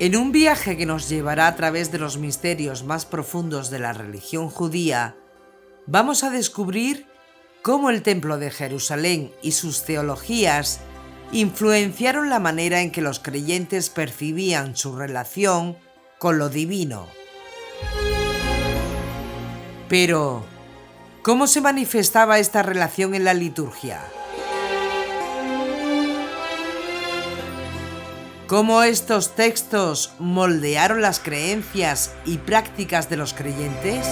En un viaje que nos llevará a través de los misterios más profundos de la religión judía, vamos a descubrir cómo el Templo de Jerusalén y sus teologías influenciaron la manera en que los creyentes percibían su relación con lo divino. Pero, ¿cómo se manifestaba esta relación en la liturgia? ¿Cómo estos textos moldearon las creencias y prácticas de los creyentes?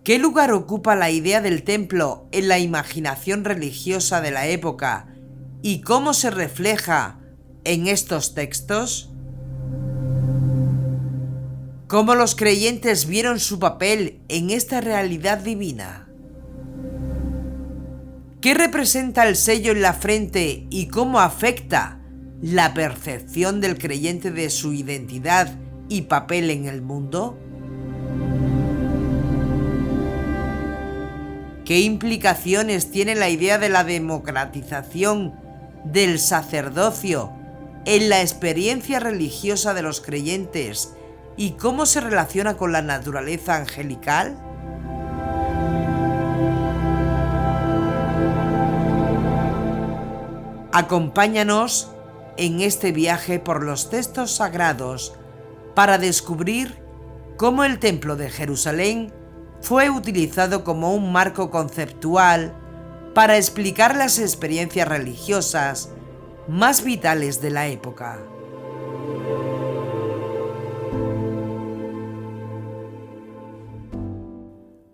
¿Qué lugar ocupa la idea del templo en la imaginación religiosa de la época y cómo se refleja en estos textos? ¿Cómo los creyentes vieron su papel en esta realidad divina? ¿Qué representa el sello en la frente y cómo afecta la percepción del creyente de su identidad y papel en el mundo? ¿Qué implicaciones tiene la idea de la democratización del sacerdocio en la experiencia religiosa de los creyentes y cómo se relaciona con la naturaleza angelical? Acompáñanos en este viaje por los textos sagrados para descubrir cómo el Templo de Jerusalén fue utilizado como un marco conceptual para explicar las experiencias religiosas más vitales de la época.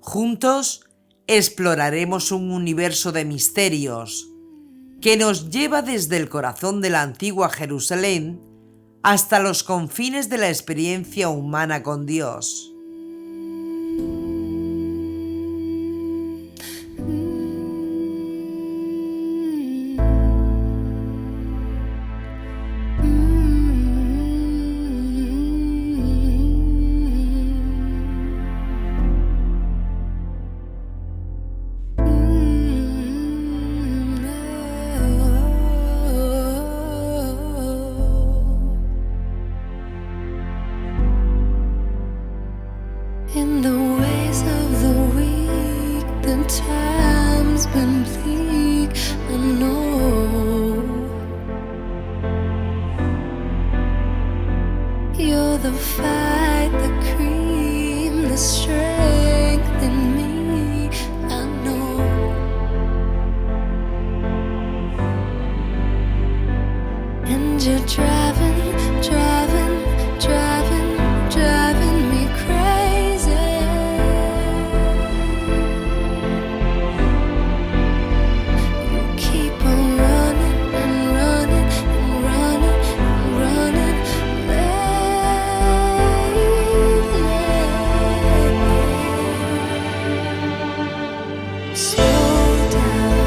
Juntos exploraremos un universo de misterios que nos lleva desde el corazón de la antigua Jerusalén hasta los confines de la experiencia humana con Dios. In the ways of the weak, the time's been bleak, I know. You're the fight, the cream, the strength in me, I know. And you're driving me crazy. You keep on running and running and running and running lately. Slow down,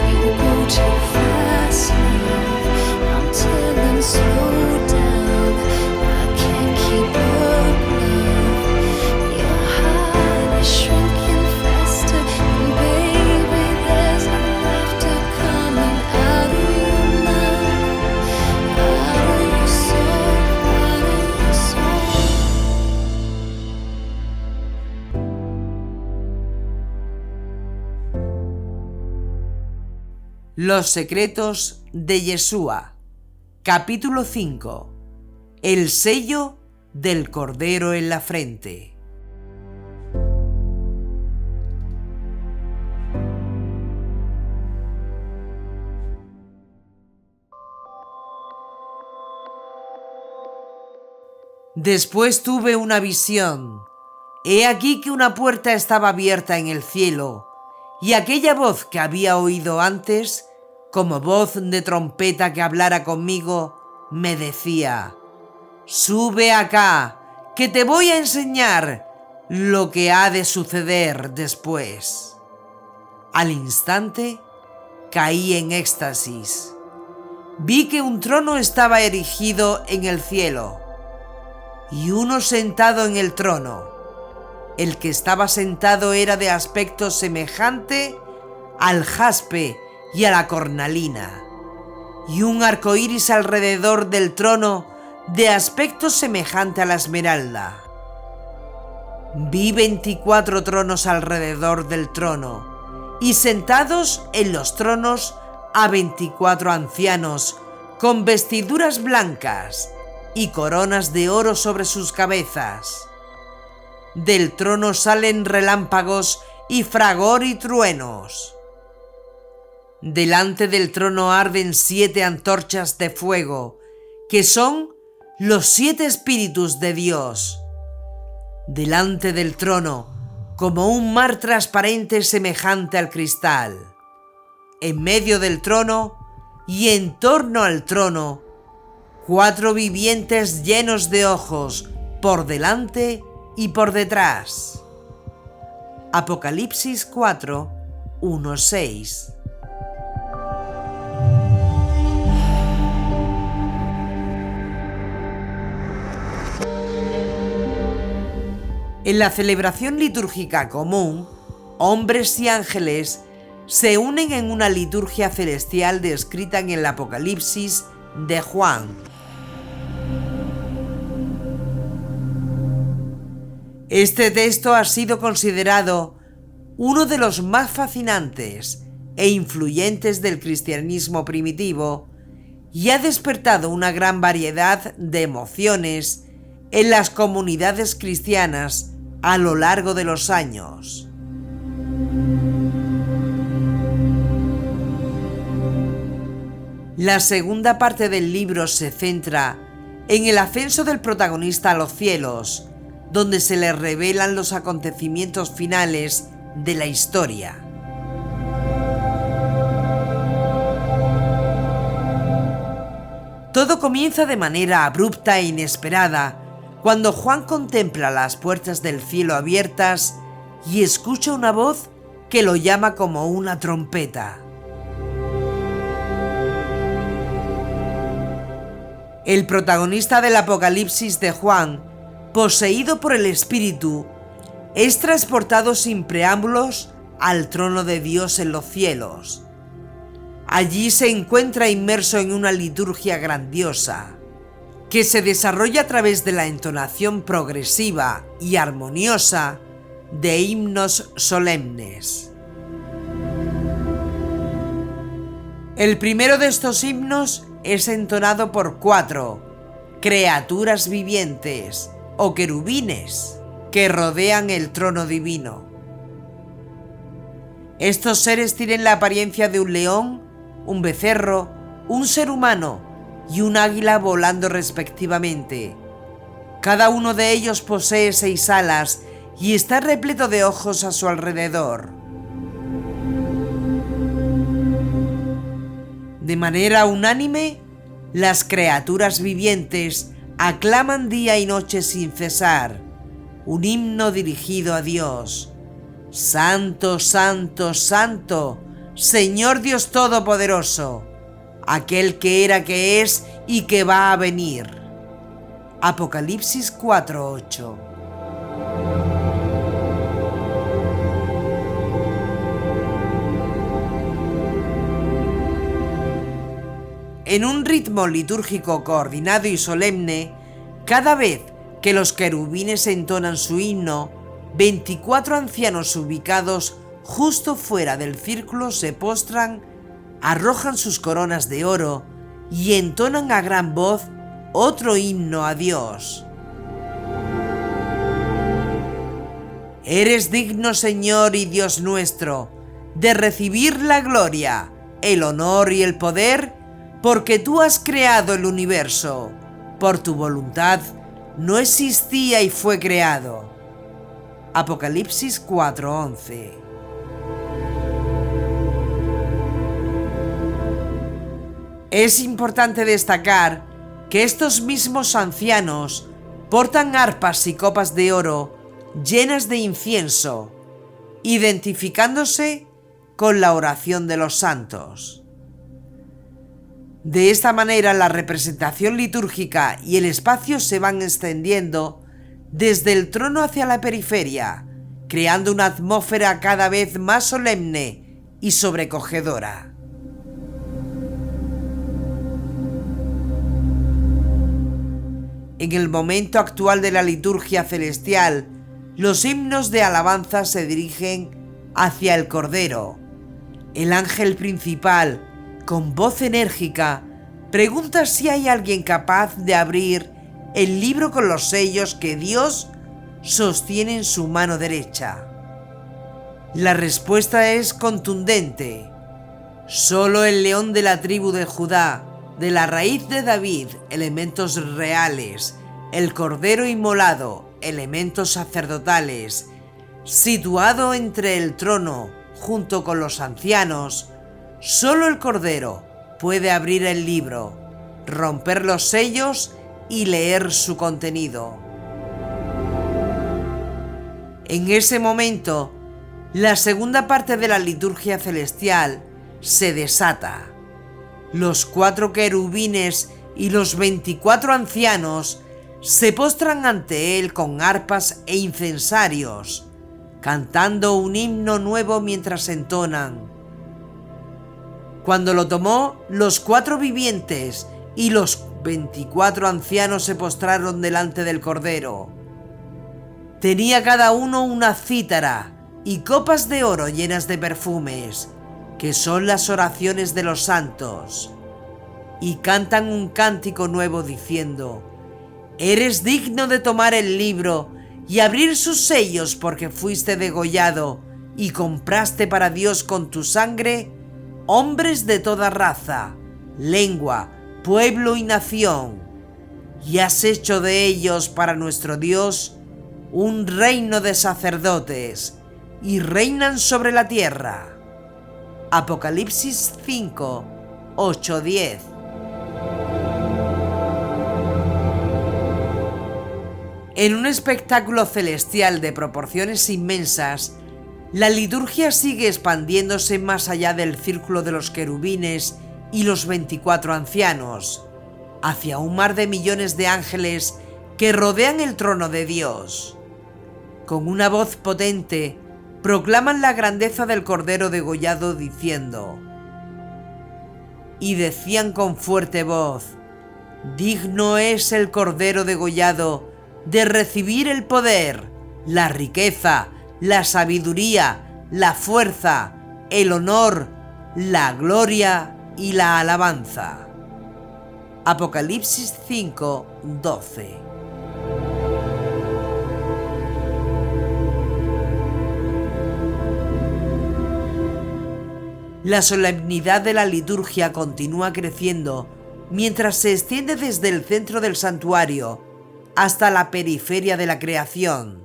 you go too fast now. I'm telling slow down, I can't keep up, love. Your heart is shrinking faster, and baby, there's no laughter coming out of your mouth, out of your soul, out of your soul. Los secretos de Yeshua, capítulo 5. El sello del Cordero en la frente. Después tuve una visión. He aquí que una puerta estaba abierta en el cielo, y aquella voz que había oído antes, como voz de trompeta que hablara conmigo, me decía: sube acá, que te voy a enseñar lo que ha de suceder después. Al instante caí en éxtasis. Vi que un trono estaba erigido en el cielo y uno sentado en el trono. El que estaba sentado era de aspecto semejante al jaspe y a la cornalina, y un arco iris alrededor del trono de aspecto semejante a la esmeralda. Vi 24 tronos alrededor del trono, y sentados en los tronos a 24 ancianos con vestiduras blancas y coronas de oro sobre sus cabezas. Del trono salen relámpagos y fragor y truenos. Delante del trono arden 7 antorchas de fuego, que son los 7 espíritus de Dios. Delante del trono, como un mar transparente semejante al cristal. En medio del trono y en torno al trono, 4 vivientes llenos de ojos, por delante y por detrás. Apocalipsis 4, 1-6. En la celebración litúrgica común, hombres y ángeles se unen en una liturgia celestial descrita en el Apocalipsis de Juan. Este texto ha sido considerado uno de los más fascinantes e influyentes del cristianismo primitivo y ha despertado una gran variedad de emociones en las comunidades cristianas a lo largo de los años. La segunda parte del libro se centra en el ascenso del protagonista a los cielos, donde se le revelan los acontecimientos finales de la historia. Todo comienza de manera abrupta e inesperada cuando Juan contempla las puertas del cielo abiertas y escucha una voz que lo llama como una trompeta. El protagonista del Apocalipsis de Juan, poseído por el Espíritu, es transportado sin preámbulos al trono de Dios en los cielos. Allí se encuentra inmerso en una liturgia grandiosa, que se desarrolla a través de la entonación progresiva y armoniosa de himnos solemnes. El primero de estos himnos es entonado por 4 criaturas vivientes o querubines que rodean el trono divino. Estos seres tienen la apariencia de un león, un becerro, un ser humano y un águila volando respectivamente. Cada uno de ellos posee 6 alas y está repleto de ojos a su alrededor. De manera unánime, las criaturas vivientes aclaman día y noche sin cesar un himno dirigido a Dios. Santo, santo, santo, Señor Dios Todopoderoso, aquel que era, que es y que va a venir. Apocalipsis 4:8. En un ritmo litúrgico coordinado y solemne, cada vez que los querubines entonan su himno, 24 ancianos ubicados justo fuera del círculo se postran, arrojan sus coronas de oro y entonan a gran voz otro himno a Dios. Eres digno, Señor y Dios nuestro, de recibir la gloria, el honor y el poder, porque tú has creado el universo. Por tu voluntad no existía y fue creado. Apocalipsis 4:11. Es importante destacar que estos mismos ancianos portan arpas y copas de oro llenas de incienso, identificándose con la oración de los santos. De esta manera, la representación litúrgica y el espacio se van extendiendo desde el trono hacia la periferia, creando una atmósfera cada vez más solemne y sobrecogedora. En el momento actual de la liturgia celestial, los himnos de alabanza se dirigen hacia el Cordero. El ángel principal, con voz enérgica, pregunta si hay alguien capaz de abrir el libro con los sellos que Dios sostiene en su mano derecha. La respuesta es contundente. Solo el león de la tribu de Judá, de la raíz de David, elementos reales, el Cordero inmolado, elementos sacerdotales, situado entre el trono junto con los ancianos, solo el Cordero puede abrir el libro, romper los sellos y leer su contenido. En ese momento, la segunda parte de la liturgia celestial se desata. Los 4 querubines y los 24 ancianos se postran ante él con arpas e incensarios, cantando un himno nuevo mientras entonan: Cuando lo tomó, los 4 vivientes y los 24 ancianos se postraron delante del Cordero. Tenía cada uno una cítara y copas de oro llenas de perfumes, que son las oraciones de los santos, y cantan un cántico nuevo diciendo: Eres digno de tomar el libro y abrir sus sellos, porque fuiste degollado y compraste para Dios con tu sangre hombres de toda raza, lengua, pueblo y nación, y has hecho de ellos para nuestro Dios un reino de sacerdotes, y reinan sobre la tierra. Apocalipsis 5, 8, 10. En un espectáculo celestial de proporciones inmensas, la liturgia sigue expandiéndose más allá del círculo de los querubines y los 24 ancianos, hacia un mar de millones de ángeles que rodean el trono de Dios. Con una voz potente, proclaman la grandeza del Cordero degollado diciendo: Y decían con fuerte voz: Digno es el Cordero degollado de recibir el poder, la riqueza, la sabiduría, la fuerza, el honor, la gloria y la alabanza. Apocalipsis 5, 12. La solemnidad de la liturgia continúa creciendo mientras se extiende desde el centro del santuario hasta la periferia de la creación.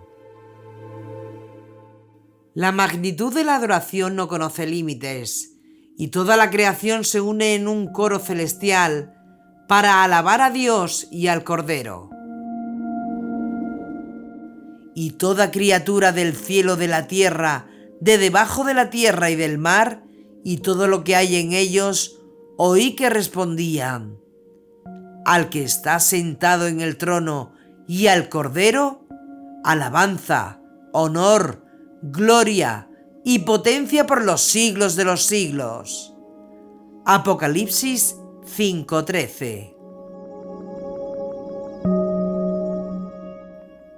La magnitud de la adoración no conoce límites, y toda la creación se une en un coro celestial para alabar a Dios y al Cordero. Y toda criatura del cielo, de la tierra, de debajo de la tierra y del mar, y todo lo que hay en ellos, oí que respondían: Al que está sentado en el trono y al Cordero, alabanza, honor, gloria y potencia por los siglos de los siglos. Apocalipsis 5:13.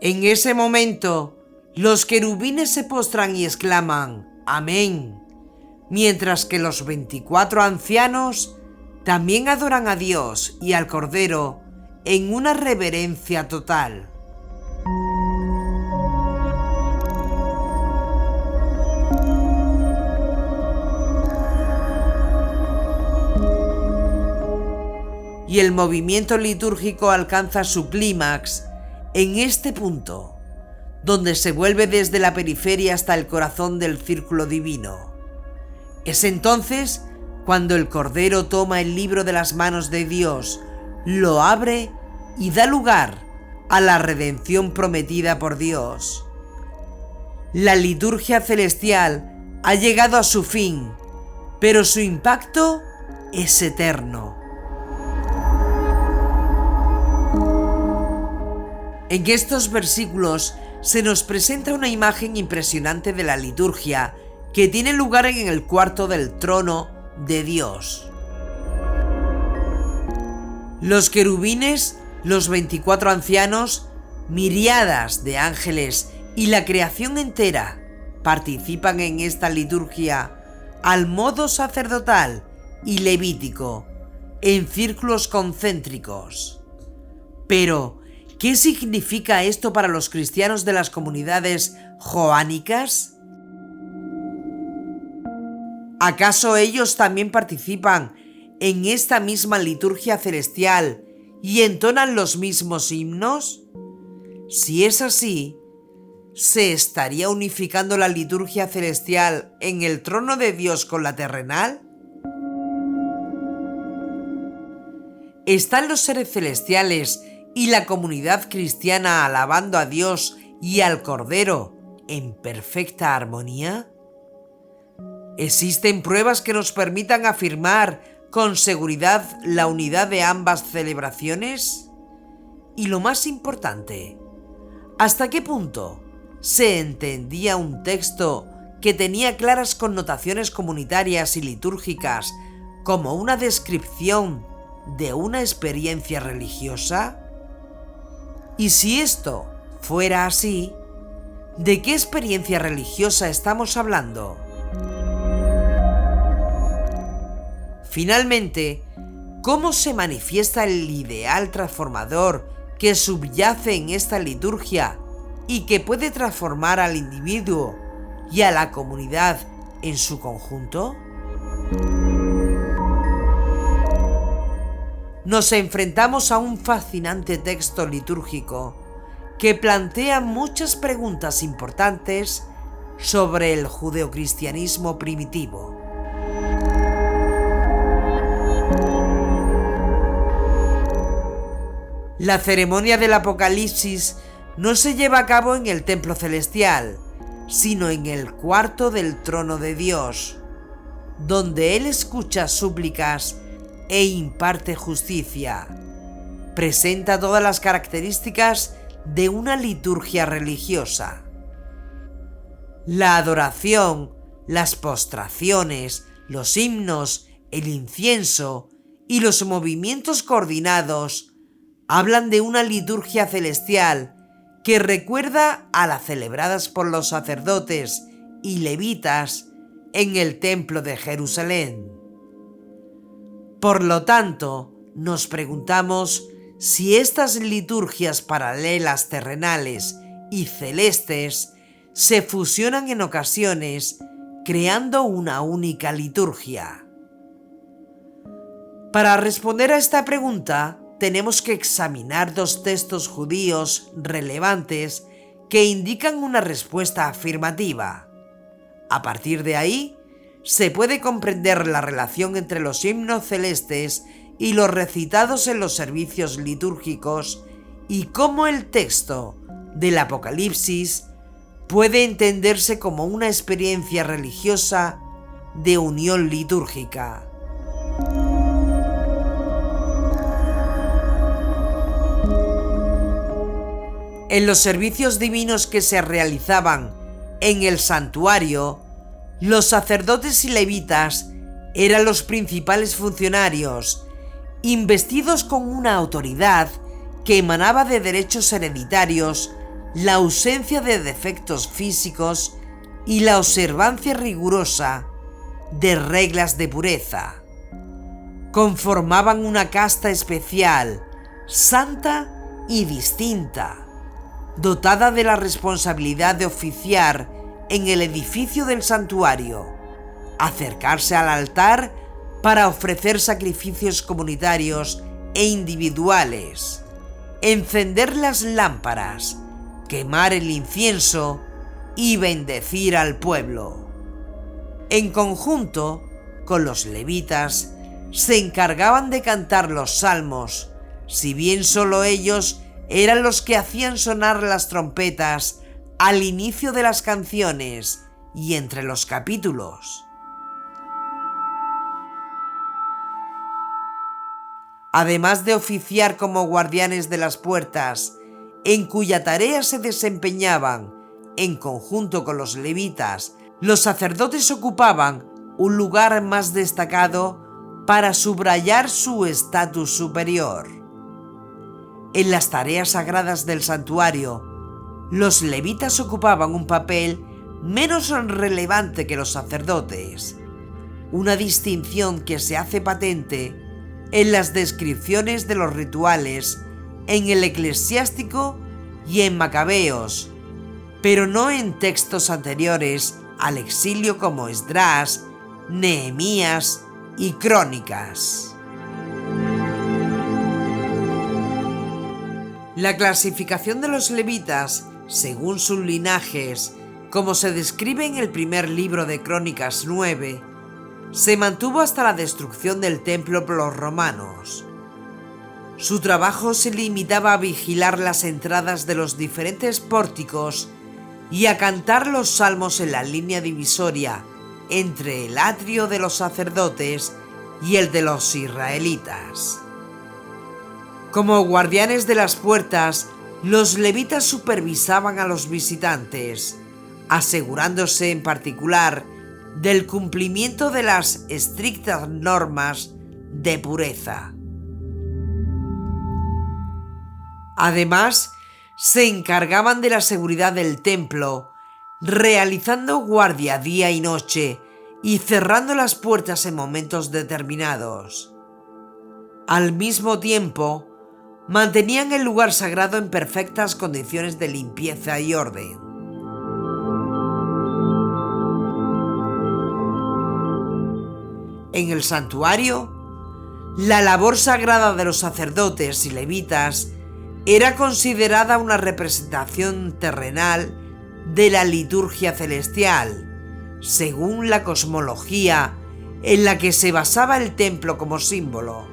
En ese momento, los querubines se postran y exclaman: Amén, mientras que los 24 ancianos también adoran a Dios y al Cordero en una reverencia total. Y el movimiento litúrgico alcanza su clímax en este punto, donde se vuelve desde la periferia hasta el corazón del círculo divino. Es entonces cuando el Cordero toma el libro de las manos de Dios, lo abre y da lugar a la redención prometida por Dios. La liturgia celestial ha llegado a su fin, pero su impacto es eterno. En estos versículos se nos presenta una imagen impresionante de la liturgia que tiene lugar en el cuarto del trono de Dios. Los querubines Los 24 ancianos, miriadas de ángeles y la creación entera participan en esta liturgia al modo sacerdotal y levítico, en círculos concéntricos. Pero, ¿qué significa esto para los cristianos de las comunidades joánicas? ¿Acaso ellos también participan en esta misma liturgia celestial y entonan los mismos himnos? Si es así, ¿se estaría unificando la liturgia celestial en el trono de Dios con la terrenal? ¿Están los seres celestiales y la comunidad cristiana alabando a Dios y al Cordero en perfecta armonía? ¿Existen pruebas que nos permitan afirmar con seguridad la unidad de ambas celebraciones? Y lo más importante, ¿hasta qué punto se entendía un texto que tenía claras connotaciones comunitarias y litúrgicas como una descripción de una experiencia religiosa? Y si esto fuera así, ¿de qué experiencia religiosa estamos hablando? Finalmente, ¿cómo se manifiesta el ideal transformador que subyace en esta liturgia y que puede transformar al individuo y a la comunidad en su conjunto? Nos enfrentamos a un fascinante texto litúrgico que plantea muchas preguntas importantes sobre el judeocristianismo primitivo. La ceremonia del Apocalipsis no se lleva a cabo en el templo celestial, sino en el cuarto del trono de Dios, donde Él escucha súplicas e imparte justicia. Presenta todas las características de una liturgia religiosa. La adoración, las postraciones, los himnos, el incienso y los movimientos coordinados hablan de una liturgia celestial que recuerda a las celebradas por los sacerdotes y levitas en el templo de Jerusalén. Por lo tanto, nos preguntamos si estas liturgias paralelas terrenales y celestes se fusionan en ocasiones, creando una única liturgia. Para responder a esta pregunta, tenemos que examinar dos textos judíos relevantes que indican una respuesta afirmativa. A partir de ahí, se puede comprender la relación entre los himnos celestes y los recitados en los servicios litúrgicos y cómo el texto del Apocalipsis puede entenderse como una experiencia religiosa de unión litúrgica. En los servicios divinos que se realizaban en el santuario, los sacerdotes y levitas eran los principales funcionarios, investidos con una autoridad que emanaba de derechos hereditarios, la ausencia de defectos físicos y la observancia rigurosa de reglas de pureza. Conformaban una casta especial, santa y distinta, dotada de la responsabilidad de oficiar en el edificio del santuario, acercarse al altar para ofrecer sacrificios comunitarios e individuales, encender las lámparas, quemar el incienso y bendecir al pueblo. En conjunto con los levitas, se encargaban de cantar los salmos, si bien solo ellos eran los que hacían sonar las trompetas al inicio de las canciones y entre los capítulos. Además de oficiar como guardianes de las puertas, en cuya tarea se desempeñaban, en conjunto con los levitas, los sacerdotes ocupaban un lugar más destacado para subrayar su estatus superior. En las tareas sagradas del santuario, los levitas ocupaban un papel menos relevante que los sacerdotes, una distinción que se hace patente en las descripciones de los rituales en el Eclesiástico y en Macabeos, pero no en textos anteriores al exilio como Esdras, Nehemías y Crónicas. La clasificación de los levitas, según sus linajes, como se describe en el primer libro de Crónicas 9, se mantuvo hasta la destrucción del templo por los romanos. Su trabajo se limitaba a vigilar las entradas de los diferentes pórticos y a cantar los salmos en la línea divisoria entre el atrio de los sacerdotes y el de los israelitas. Como guardianes de las puertas, los levitas supervisaban a los visitantes, asegurándose en particular del cumplimiento de las estrictas normas de pureza. Además, se encargaban de la seguridad del templo, realizando guardia día y noche y cerrando las puertas en momentos determinados. Al mismo tiempo, mantenían el lugar sagrado en perfectas condiciones de limpieza y orden. En el santuario, la labor sagrada de los sacerdotes y levitas era considerada una representación terrenal de la liturgia celestial, según la cosmología en la que se basaba el templo como símbolo.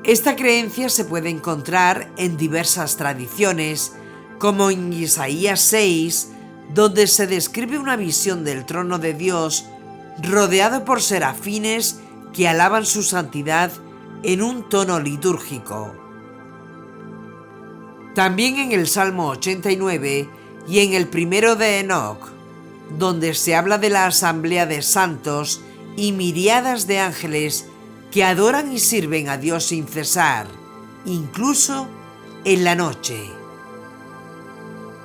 Esta creencia se puede encontrar en diversas tradiciones, como en Isaías 6, donde se describe una visión del trono de Dios rodeado por serafines que alaban su santidad en un tono litúrgico. También en el Salmo 89 y en el primero de Enoc, donde se habla de la asamblea de santos y miríadas de ángeles que adoran y sirven a Dios sin cesar, incluso en la noche.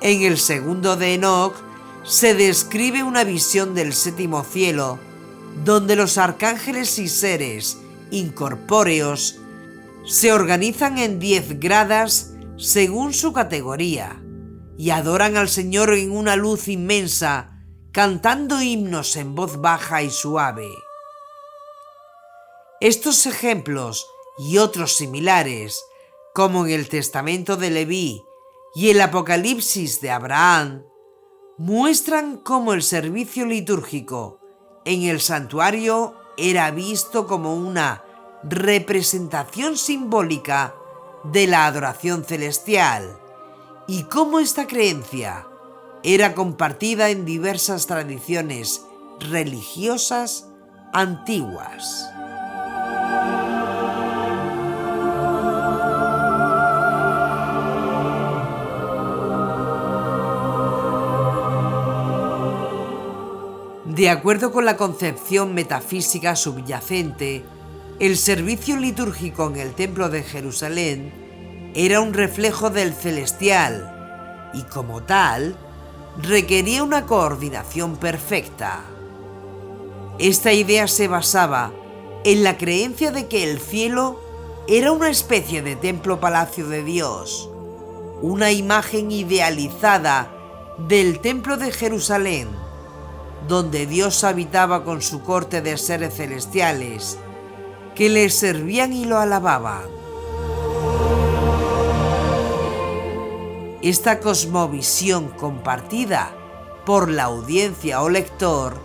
En el segundo de Enoc se describe una visión del séptimo cielo, donde los arcángeles y seres incorpóreos se organizan en 10 gradas según su categoría y adoran al Señor en una luz inmensa, cantando himnos en voz baja y suave. Estos ejemplos y otros similares, como en el Testamento de Leví y el Apocalipsis de Abraham, muestran cómo el servicio litúrgico en el santuario era visto como una representación simbólica de la adoración celestial y cómo esta creencia era compartida en diversas tradiciones religiosas antiguas. De acuerdo con la concepción metafísica subyacente, el servicio litúrgico en el Templo de Jerusalén era un reflejo del celestial y, como tal, requería una coordinación perfecta. Esta idea se basaba en la creencia de que el cielo era una especie de templo-palacio de Dios, una imagen idealizada del Templo de Jerusalén, donde Dios habitaba con su corte de seres celestiales, que le servían y lo alababan. Esta cosmovisión compartida por la audiencia o lector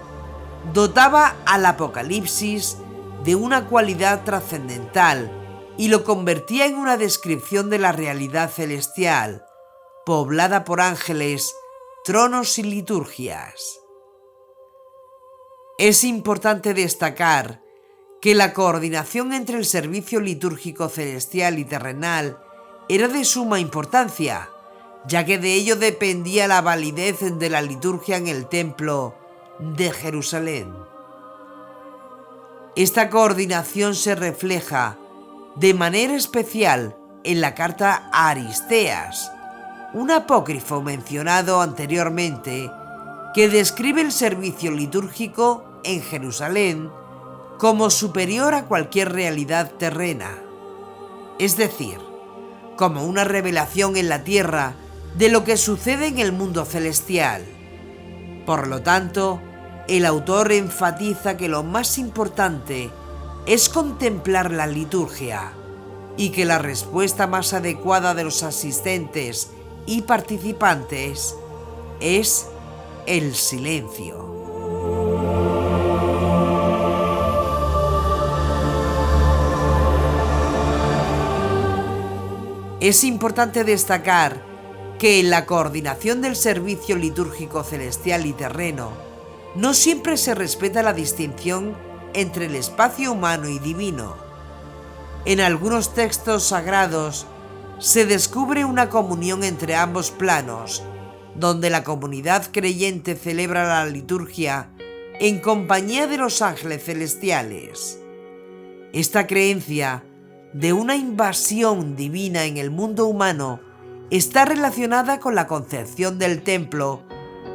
dotaba al Apocalipsis de una cualidad trascendental y lo convertía en una descripción de la realidad celestial, poblada por ángeles, tronos y liturgias. Es importante destacar que la coordinación entre el servicio litúrgico celestial y terrenal era de suma importancia, ya que de ello dependía la validez de la liturgia en el Templo de Jerusalén. Esta coordinación se refleja de manera especial en la carta a Aristeas, un apócrifo mencionado anteriormente que describe el servicio litúrgico en Jerusalén como superior a cualquier realidad terrena, es decir, como una revelación en la tierra de lo que sucede en el mundo celestial. Por lo tanto, el autor enfatiza que lo más importante es contemplar la liturgia y que la respuesta más adecuada de los asistentes y participantes es el silencio. Es importante destacar que en la coordinación del servicio litúrgico celestial y terreno no siempre se respeta la distinción entre el espacio humano y divino. En algunos textos sagrados se descubre una comunión entre ambos planos, donde la comunidad creyente celebra la liturgia en compañía de los ángeles celestiales. Esta creencia de una invasión divina en el mundo humano está relacionada con la concepción del templo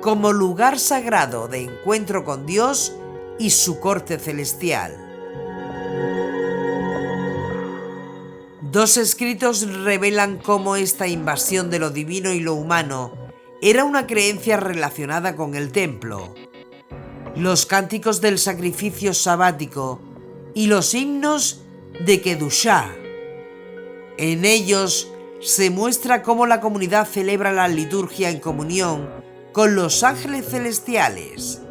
como lugar sagrado de encuentro con Dios y su corte celestial. Dos escritos revelan cómo esta invasión de lo divino y lo humano era una creencia relacionada con el templo: los cánticos del sacrificio sabático y los himnos de Kedushá. En ellos se muestra cómo la comunidad celebra la liturgia en comunión con los ángeles celestiales.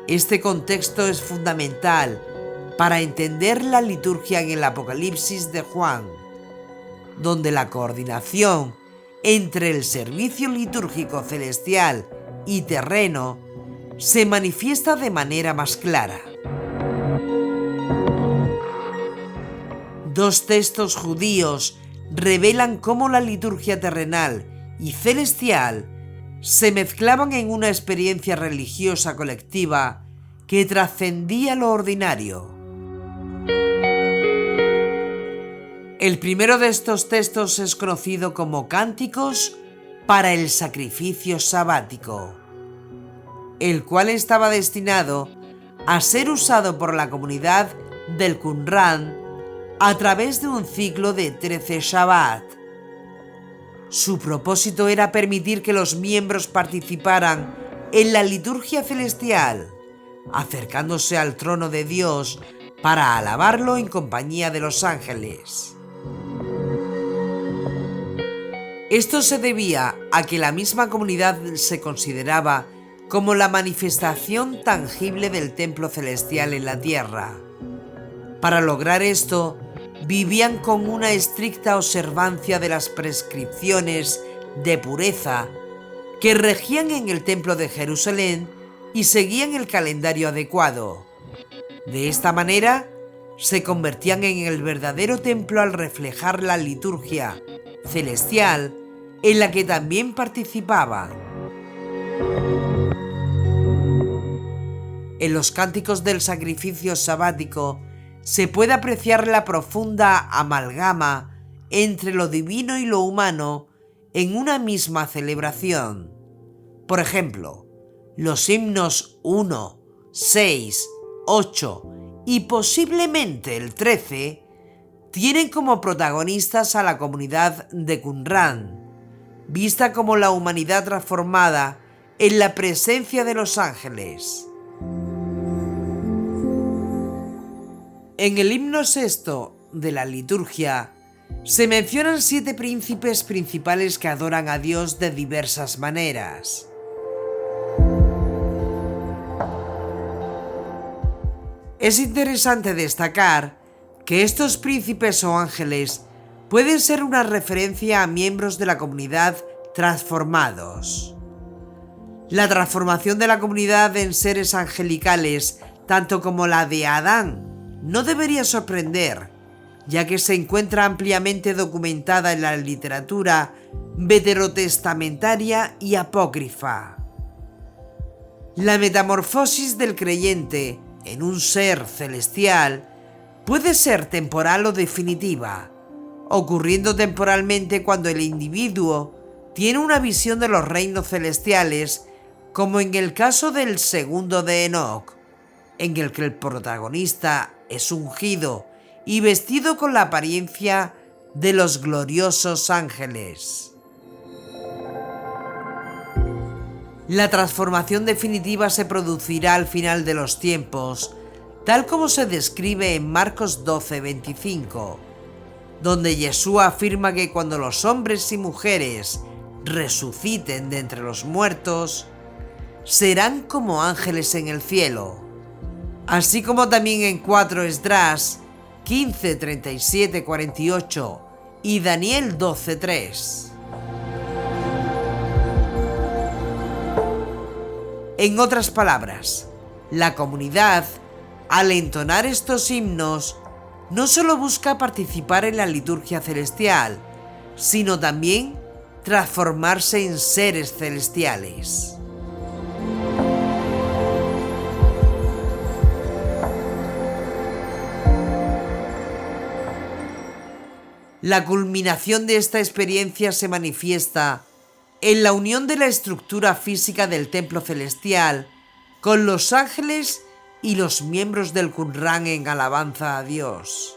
Este contexto es fundamental para entender la liturgia en el Apocalipsis de Juan, donde la coordinación entre el servicio litúrgico celestial y terreno se manifiesta de manera más clara. Dos textos judíos revelan cómo la liturgia terrenal y celestial se mezclaban en una experiencia religiosa colectiva que trascendía lo ordinario. El primero de estos textos es conocido como Cánticos para el Sacrificio Sabático, el cual estaba destinado a ser usado por la comunidad del Qumran a través de un ciclo de 13 Shabbat. Su propósito era permitir que los miembros participaran en la liturgia celestial, acercándose al trono de Dios para alabarlo en compañía de los ángeles. Esto se debía a que la misma comunidad se consideraba como la manifestación tangible del templo celestial en la tierra. Para lograr esto, vivían con una estricta observancia de las prescripciones de pureza que regían en el templo de Jerusalén y seguían el calendario adecuado. De esta manera, se convertían en el verdadero templo al reflejar la liturgia celestial en la que también participaban. En los cánticos del sacrificio sabático se puede apreciar la profunda amalgama entre lo divino y lo humano en una misma celebración. Por ejemplo, los himnos 1, 6, 8 y posiblemente el 13 tienen como protagonistas a la comunidad de Qumran, vista como la humanidad transformada en la presencia de los ángeles. En el himno sexto de la liturgia se mencionan 7 príncipes principales que adoran a Dios de diversas maneras. Es interesante destacar que estos príncipes o ángeles pueden ser una referencia a miembros de la comunidad transformados. La transformación de la comunidad en seres angelicales, tanto como la de Adán, no debería sorprender, ya que se encuentra ampliamente documentada en la literatura veterotestamentaria y apócrifa. La metamorfosis del creyente en un ser celestial puede ser temporal o definitiva, ocurriendo temporalmente cuando el individuo tiene una visión de los reinos celestiales, como en el caso del segundo de Enoc, en el que el protagonista es ungido y vestido con la apariencia de los gloriosos ángeles. La transformación definitiva se producirá al final de los tiempos, tal como se describe en Marcos 12:25, donde Yeshua afirma que cuando los hombres y mujeres resuciten de entre los muertos, serán como ángeles en el cielo, así como también en 4 Esdras 15, 37, 48 y Daniel 12:3. En otras palabras, la comunidad, al entonar estos himnos, no solo busca participar en la liturgia celestial, sino también transformarse en seres celestiales. La culminación de esta experiencia se manifiesta en la unión de la estructura física del templo celestial con los ángeles y los miembros del Qumran en alabanza a Dios.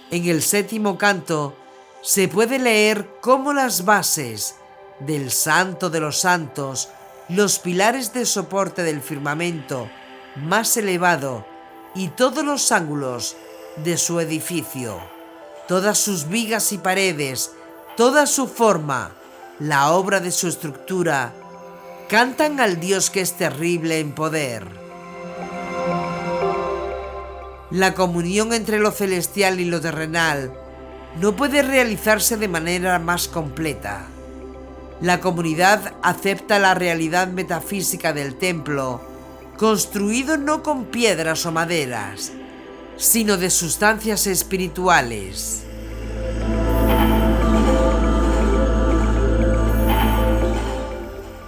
En el séptimo canto se puede leer cómo las bases del Santo de los Santos, los pilares de soporte del firmamento más elevado y todos los ángulos de su edificio, todas sus vigas y paredes, toda su forma, la obra de su estructura, cantan al Dios que es terrible en poder. La comunión entre lo celestial y lo terrenal no puede realizarse de manera más completa. La comunidad acepta la realidad metafísica del templo, construido no con piedras o maderas, sino de sustancias espirituales.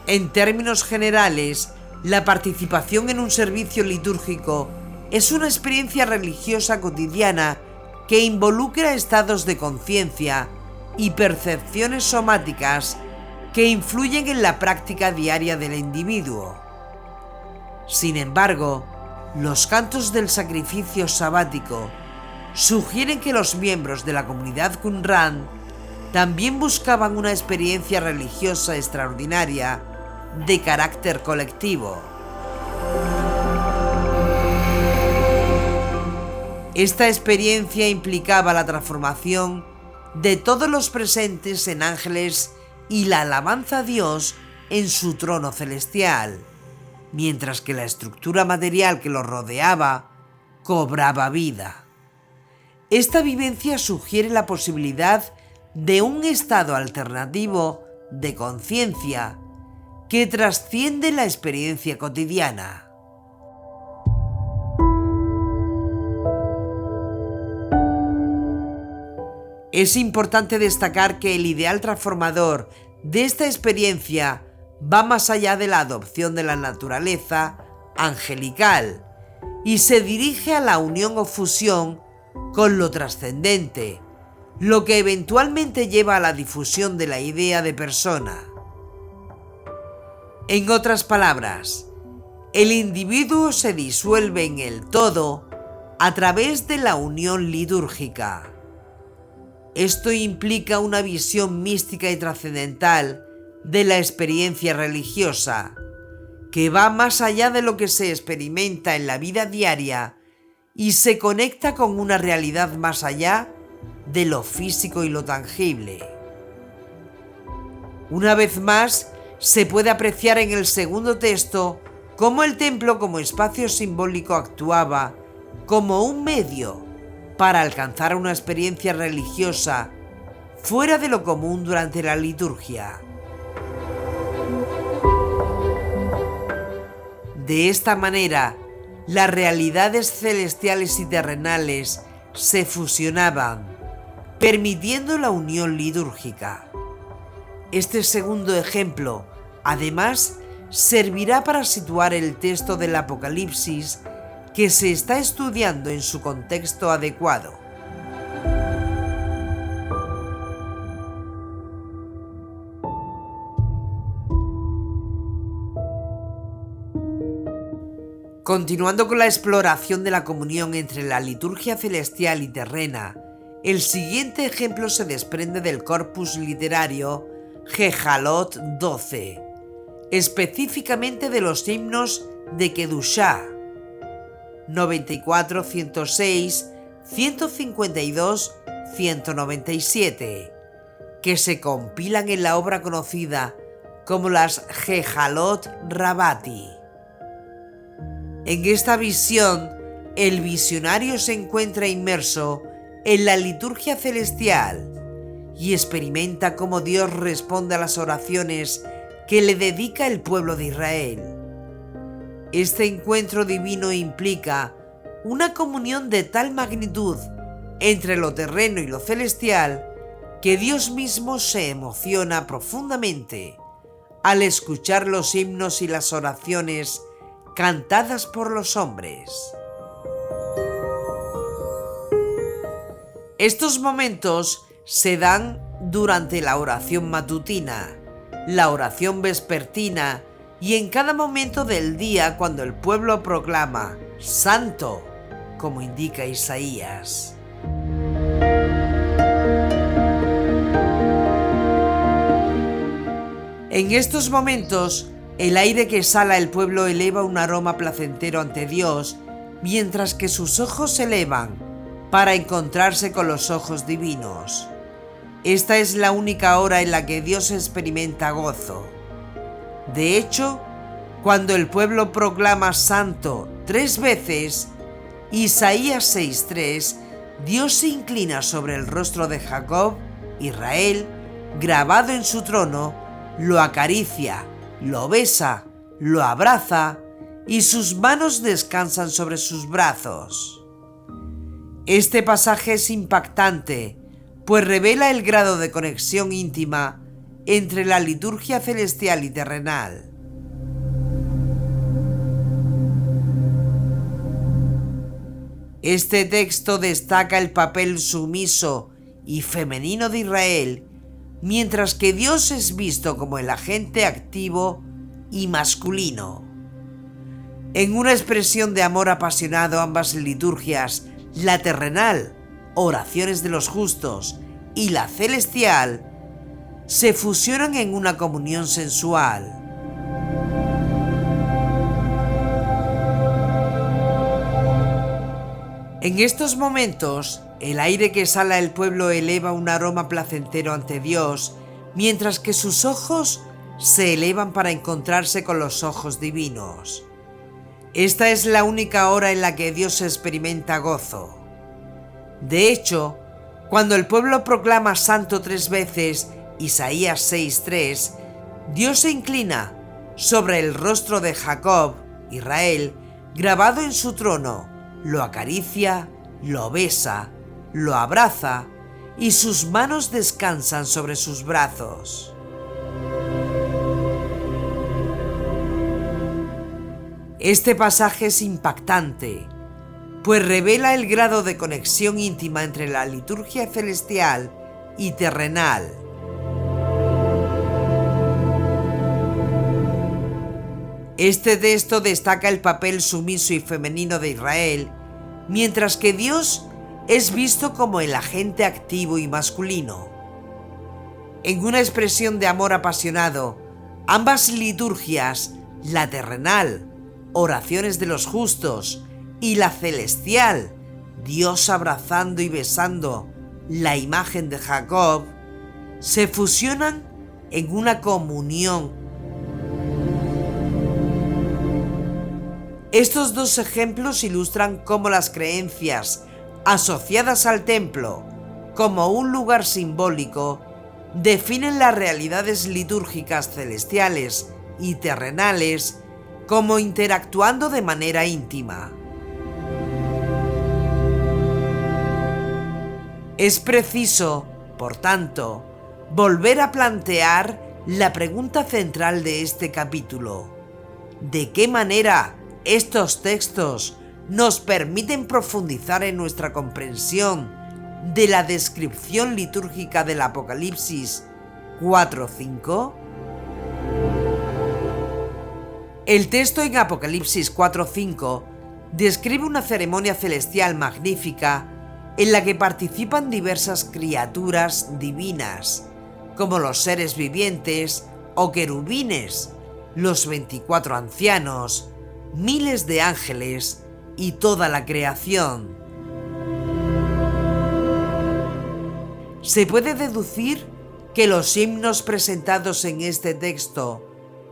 En términos generales, la participación en un servicio litúrgico es una experiencia religiosa cotidiana que involucra estados de conciencia y percepciones somáticas que influyen en la práctica diaria del individuo. Sin embargo, los cantos del sacrificio sabático sugieren que los miembros de la comunidad Qumran también buscaban una experiencia religiosa extraordinaria de carácter colectivo. Esta experiencia implicaba la transformación de todos los presentes en ángeles y la alabanza a Dios en su trono celestial, mientras que la estructura material que los rodeaba cobraba vida. Esta vivencia sugiere la posibilidad de un estado alternativo de conciencia que trasciende la experiencia cotidiana. Es importante destacar que el ideal transformador de esta experiencia va más allá de la adopción de la naturaleza angelical y se dirige a la unión o fusión con lo trascendente, lo que eventualmente lleva a la difusión de la idea de persona. En otras palabras, el individuo se disuelve en el todo a través de la unión litúrgica. Esto implica una visión mística y trascendental de la experiencia religiosa, que va más allá de lo que se experimenta en la vida diaria y se conecta con una realidad más allá de lo físico y lo tangible. Una vez más, se puede apreciar en el segundo texto cómo el templo como espacio simbólico actuaba como un medio para alcanzar una experiencia religiosa fuera de lo común durante la liturgia. De esta manera, las realidades celestiales y terrenales se fusionaban, permitiendo la unión litúrgica. Este segundo ejemplo, además, servirá para situar el texto del Apocalipsis que se está estudiando en su contexto adecuado. Continuando con la exploración de la comunión entre la liturgia celestial y terrena, el siguiente ejemplo se desprende del corpus literario Gehalot 12, específicamente de los himnos de Kedushá 94, 106, 152, 197, que se compilan en la obra conocida como las Gehalot Rabati. En esta visión, el visionario se encuentra inmerso en la liturgia celestial y experimenta cómo Dios responde a las oraciones que le dedica el pueblo de Israel. Este encuentro divino implica una comunión de tal magnitud entre lo terreno y lo celestial que Dios mismo se emociona profundamente al escuchar los himnos y las oraciones cantadas por los hombres. Estos momentos se dan durante la oración matutina, la oración vespertina y en cada momento del día cuando el pueblo proclama «Santo», como indica Isaías. En estos momentos, el aire que exhala el pueblo eleva un aroma placentero ante Dios, mientras que sus ojos se elevan para encontrarse con los ojos divinos. Esta es la única hora en la que Dios experimenta gozo. De hecho, cuando el pueblo proclama Santo 3 veces, Isaías 6:3, Dios se inclina sobre el rostro de Jacob, Israel, grabado en su trono, lo acaricia, lo besa, lo abraza y sus manos descansan sobre sus brazos. Este pasaje es impactante, pues revela el grado de conexión íntima entre la liturgia celestial y terrenal. Este texto destaca el papel sumiso y femenino de Israel, mientras que Dios es visto como el agente activo y masculino. En una expresión de amor apasionado, ambas liturgias, la terrenal, oraciones de los justos, y la celestial, se fusionan en una comunión sensual. En estos momentos, el aire que exhala el pueblo eleva un aroma placentero ante Dios, mientras que sus ojos se elevan para encontrarse con los ojos divinos. Esta es la única hora en la que Dios experimenta gozo. De hecho, cuando el pueblo proclama Santo 3 veces, Isaías 6:3, Dios se inclina sobre el rostro de Jacob, Israel, grabado en su trono, lo acaricia, lo besa, lo abraza y sus manos descansan sobre sus brazos. Este pasaje es impactante, pues revela el grado de conexión íntima entre la liturgia celestial y terrenal. Este texto destaca el papel sumiso y femenino de Israel, mientras que Dios es visto como el agente activo y masculino. En una expresión de amor apasionado, ambas liturgias, la terrenal, oraciones de los justos, y la celestial, Dios abrazando y besando la imagen de Jacob, se fusionan en una comunión. Estos dos ejemplos ilustran cómo las creencias asociadas al templo como un lugar simbólico definen las realidades litúrgicas celestiales y terrenales como interactuando de manera íntima. Es preciso, por tanto, volver a plantear la pregunta central de este capítulo. de qué manera estos textos nos permiten profundizar en nuestra comprensión de la descripción litúrgica del Apocalipsis 4:5? El texto en Apocalipsis 4:5 describe una ceremonia celestial magnífica en la que participan diversas criaturas divinas, como los seres vivientes o querubines, los 24 ancianos, miles de ángeles y toda la creación. Se puede deducir que los himnos presentados en este texto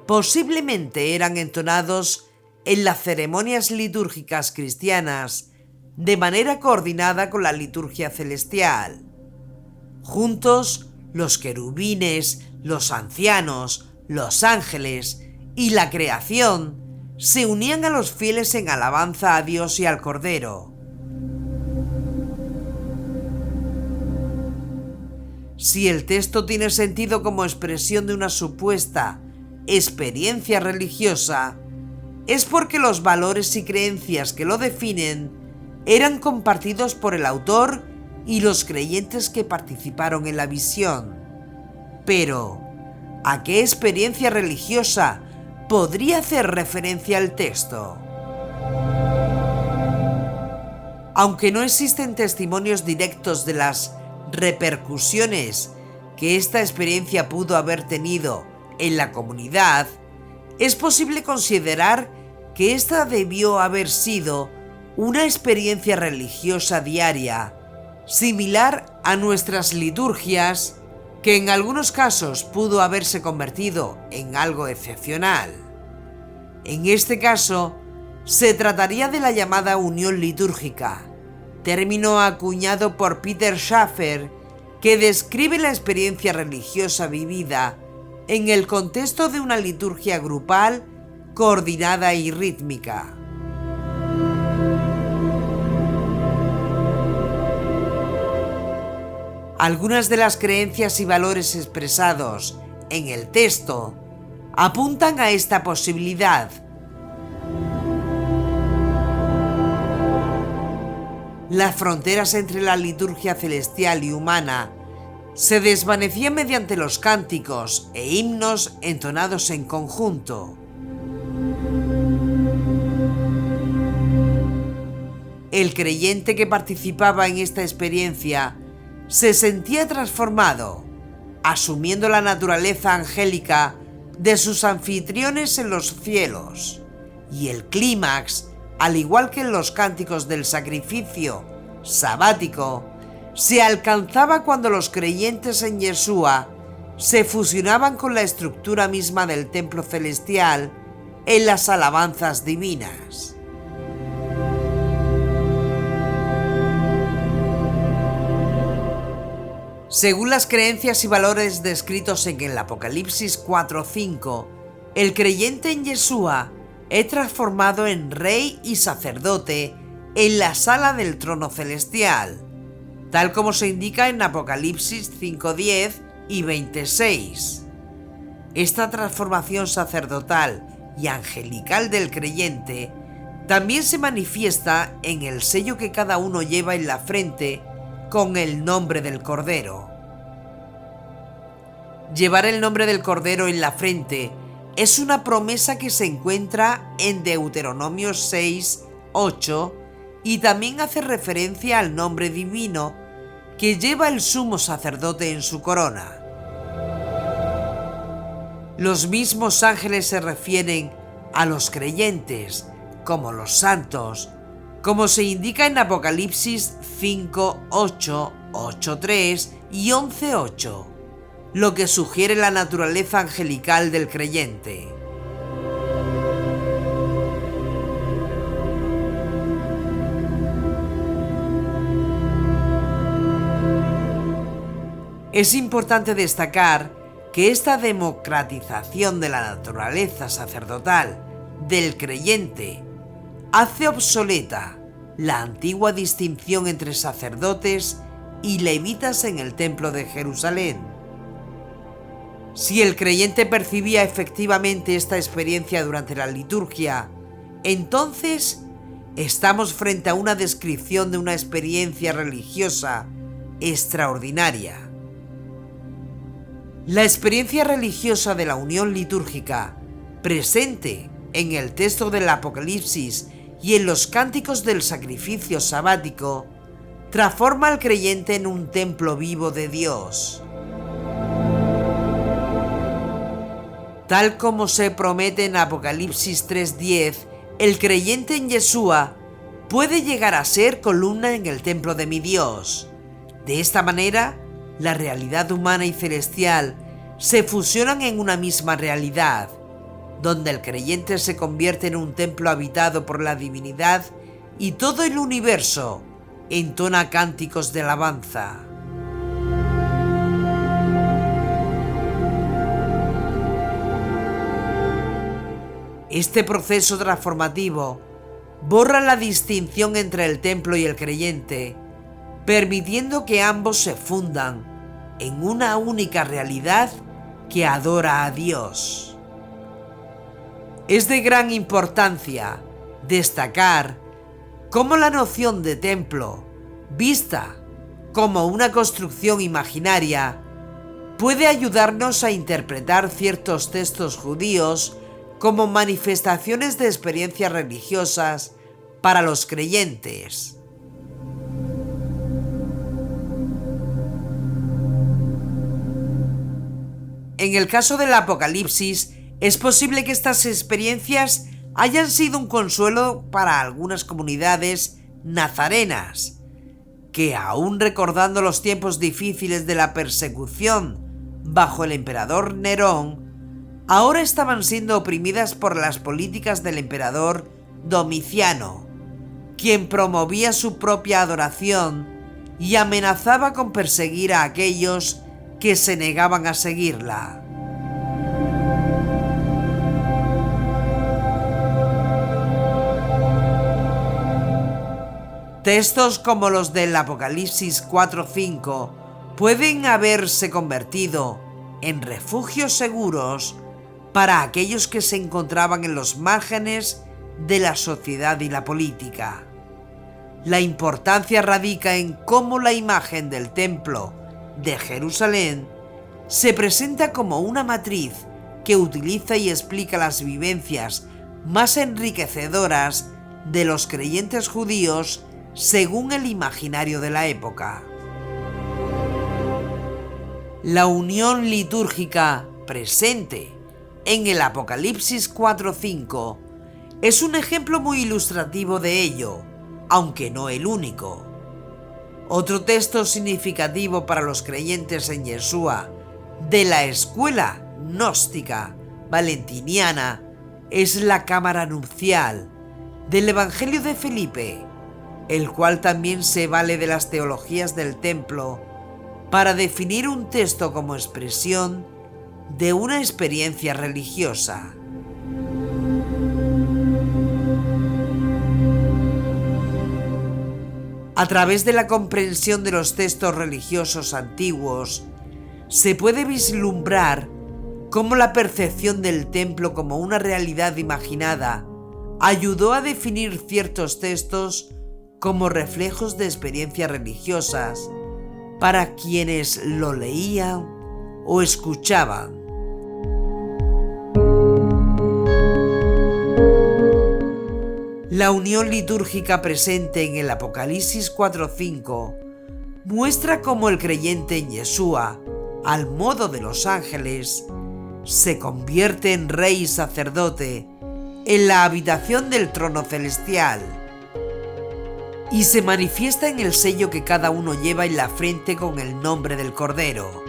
posiblemente eran entonados en las ceremonias litúrgicas cristianas de manera coordinada con la liturgia celestial. Juntos, los querubines, los ancianos, los ángeles y la creación se unían a los fieles en alabanza a Dios y al Cordero. Si el texto tiene sentido como expresión de una supuesta experiencia religiosa, es porque los valores y creencias que lo definen eran compartidos por el autor y los creyentes que participaron en la visión. Pero, ¿a qué experiencia religiosa podría hacer referencia el texto? Aunque no existen testimonios directos de las repercusiones que esta experiencia pudo haber tenido en la comunidad, es posible considerar que esta debió haber sido una experiencia religiosa diaria, similar a nuestras liturgias, que en algunos casos pudo haberse convertido en algo excepcional. En este caso, se trataría de la llamada unión litúrgica, término acuñado por Peter Schaeffer, que describe la experiencia religiosa vivida en el contexto de una liturgia grupal, coordinada y rítmica. Algunas de las creencias y valores expresados en el texto apuntan a esta posibilidad. Las fronteras entre la liturgia celestial y humana se desvanecían mediante los cánticos e himnos entonados en conjunto. El creyente que participaba en esta experiencia se sentía transformado, asumiendo la naturaleza angélica de sus anfitriones en los cielos, y el clímax, al igual que en los cánticos del sacrificio sabático, se alcanzaba cuando los creyentes en Yeshua se fusionaban con la estructura misma del templo celestial en las alabanzas divinas. Según las creencias y valores descritos en el Apocalipsis 4:5, el creyente en Yeshua es transformado en rey y sacerdote en la sala del trono celestial, tal como se indica en Apocalipsis 5:10 y 26. Esta transformación sacerdotal y angelical del creyente también se manifiesta en el sello que cada uno lleva en la frente con el nombre del Cordero. Llevar el nombre del Cordero en la frente es una promesa que se encuentra en Deuteronomio 6:8 y también hace referencia al nombre divino que lleva el sumo sacerdote en su corona. Los mismos ángeles se refieren a los creyentes como los santos, como se indica en Apocalipsis 5:8, 8:3 y 11:8, lo que sugiere la naturaleza angelical del creyente. Es importante destacar que esta democratización de la naturaleza sacerdotal del creyente hace obsoleta la antigua distinción entre sacerdotes y levitas en el templo de Jerusalén. Si el creyente percibía efectivamente esta experiencia durante la liturgia, entonces estamos frente a una descripción de una experiencia religiosa extraordinaria. La experiencia religiosa de la unión litúrgica, presente en el texto del Apocalipsis y en los cánticos del sacrificio sabático, transforma al creyente en un templo vivo de Dios. Tal como se promete en Apocalipsis 3:10, el creyente en Yeshua puede llegar a ser columna en el templo de mi Dios. De esta manera, la realidad humana y celestial se fusionan en una misma realidad, donde el creyente se convierte en un templo habitado por la divinidad y todo el universo entona cánticos de alabanza. Este proceso transformativo borra la distinción entre el templo y el creyente, permitiendo que ambos se fundan en una única realidad que adora a Dios. Es de gran importancia destacar cómo la noción de templo, vista como una construcción imaginaria, puede ayudarnos a interpretar ciertos textos judíos como manifestaciones de experiencias religiosas para los creyentes. En el caso del Apocalipsis, es posible que estas experiencias hayan sido un consuelo para algunas comunidades nazarenas, que aún recordando los tiempos difíciles de la persecución bajo el emperador Nerón, ahora estaban siendo oprimidas por las políticas del emperador Domiciano, quien promovía su propia adoración y amenazaba con perseguir a aquellos que se negaban a seguirla. Textos como los del Apocalipsis 4:5 pueden haberse convertido en refugios seguros para aquellos que se encontraban en los márgenes de la sociedad y la política. La importancia radica en cómo la imagen del templo de Jerusalén se presenta como una matriz que utiliza y explica las vivencias más enriquecedoras de los creyentes judíos según el imaginario de la época. La unión litúrgica presente en el Apocalipsis 4:5 es un ejemplo muy ilustrativo de ello, aunque no el único. Otro texto significativo para los creyentes en Yeshua de la escuela gnóstica valentiniana es la cámara nupcial del Evangelio de Felipe, el cual también se vale de las teologías del templo para definir un texto como expresión de una experiencia religiosa. A través de la comprensión de los textos religiosos antiguos, se puede vislumbrar cómo la percepción del templo como una realidad imaginada ayudó a definir ciertos textos como reflejos de experiencias religiosas para quienes lo leían o escuchaban. La unión litúrgica presente en el Apocalipsis 4:5 muestra cómo el creyente en Yeshua, al modo de los ángeles, se convierte en rey y sacerdote en la habitación del trono celestial y se manifiesta en el sello que cada uno lleva en la frente con el nombre del Cordero.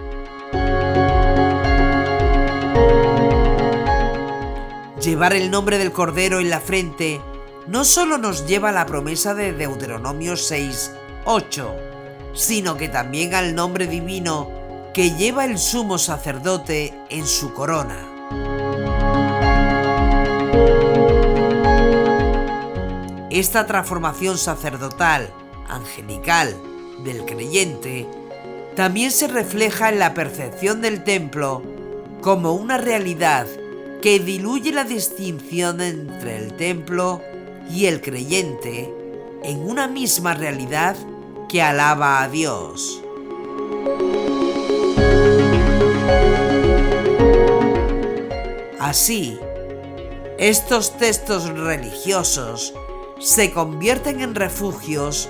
Llevar el nombre del Cordero en la frente no solo nos lleva a la promesa de Deuteronomio 6:8, sino que también al nombre divino que lleva el sumo sacerdote en su corona. Esta transformación sacerdotal, angelical, del creyente, también se refleja en la percepción del templo como una realidad que diluye la distinción entre el templo y el creyente en una misma realidad que alaba a Dios. Así, estos textos religiosos se convierten en refugios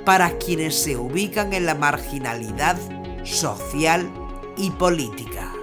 para quienes se ubican en la marginalidad social y política.